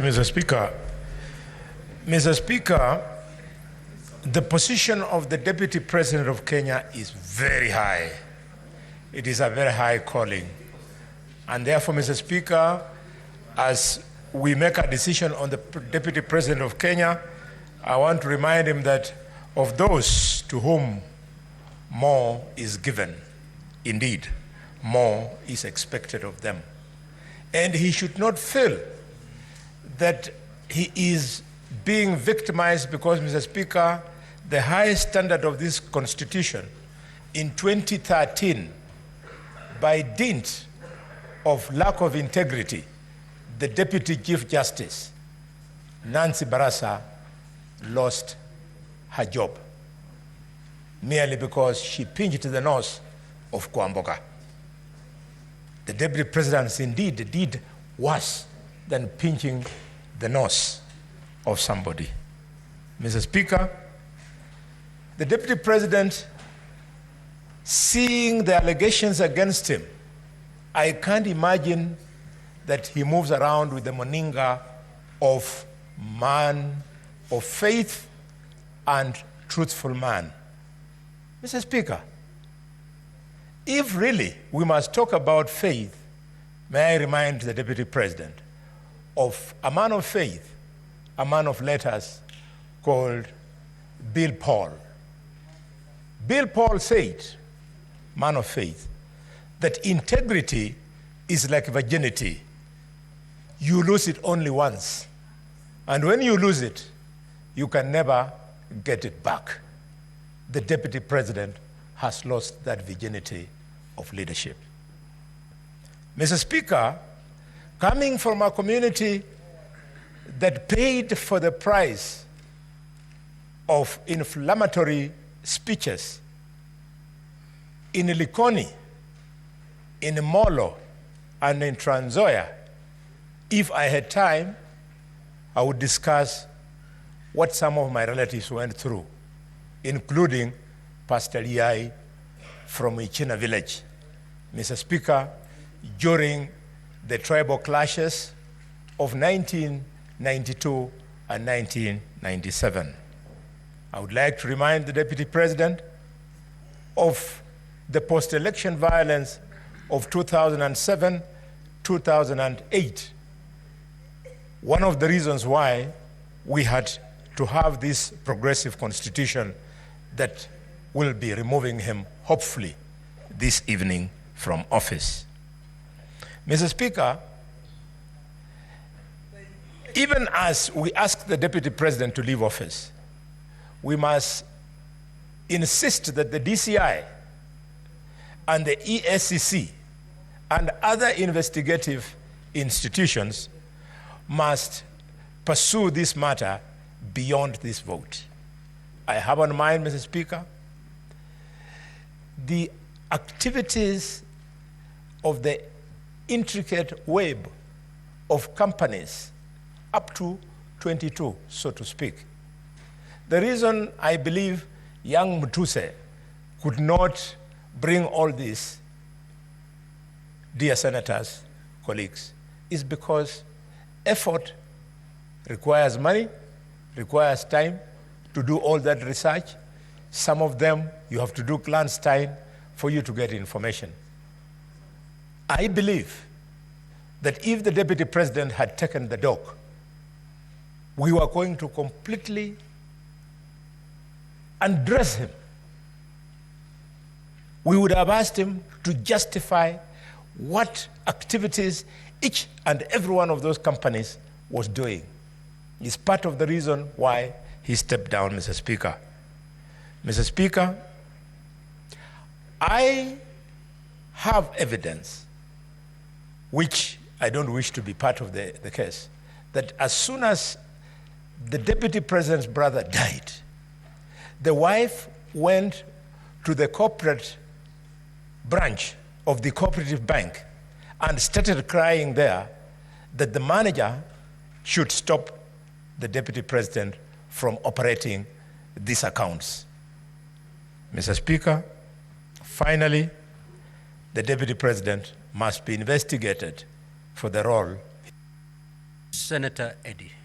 Mr. Speaker, the position of the Deputy President of Kenya is very high. It is a very high calling. And therefore, Mr. Speaker, as we make a decision on the Deputy President of Kenya, I want to remind him that of those to whom more is given, indeed, more is expected of them. And he should not feel that he is being victimized because, Mr. Speaker, the highest standard of this Constitution in 2013, by dint of lack of integrity, the Deputy Chief Justice, Nancy Barasa, lost her job merely because she pinched the nose of Kwamboka. The Deputy President indeed did worse than pinching the nose of somebody. Mr. Speaker, the Deputy President, seeing the allegations against him, I can't imagine that he moves around with the moninga of man of faith and truthful man. Mr. Speaker, if really we must talk about faith, may I remind the Deputy President of a man of faith, a man of letters called Bill Paul. Bill Paul said, man of faith, that integrity is like virginity. You lose it only once. And when you lose it, you can never get it back. The Deputy President has lost that virginity of leadership. Mr. Speaker, coming from a community that paid for the price of inflammatory speeches in Likoni, in Molo, and in Trans Nzoia, if I had time, I would discuss what some of my relatives went through, including Pastor Yai from Ichina village. Mr. Speaker, during the tribal clashes of 1992 and 1997. I would like to remind the Deputy President of the post-election violence of 2007, 2008. One of the reasons why we had to have this progressive constitution that will be removing him, hopefully, this evening from office. Mr. Speaker, even as we ask the Deputy President to leave office, we must insist that the DCI and the ESCC and other investigative institutions must pursue this matter beyond this vote. I have on mind, Mr. Speaker, the activities of the intricate web of companies, up to 22, so to speak. The reason I believe young Mutuse could not bring all this, dear senators, colleagues, is because effort requires money, requires time to do all that research. Some of them you have to do clandestine for you to get information. I believe that if the Deputy President had taken the dog, we were going to completely undress him. We would have asked him to justify what activities each and every one of those companies was doing. It's part of the reason why he stepped down, Mr. Speaker. Mr. Speaker, I have evidence, which I don't wish to be part of the case, that as soon as the Deputy President's brother died, the wife went to the corporate branch of the cooperative bank and started crying there that the manager should stop the Deputy President from operating these accounts. Mr. Speaker, finally, the Deputy President must be investigated for the role Senator Eddy.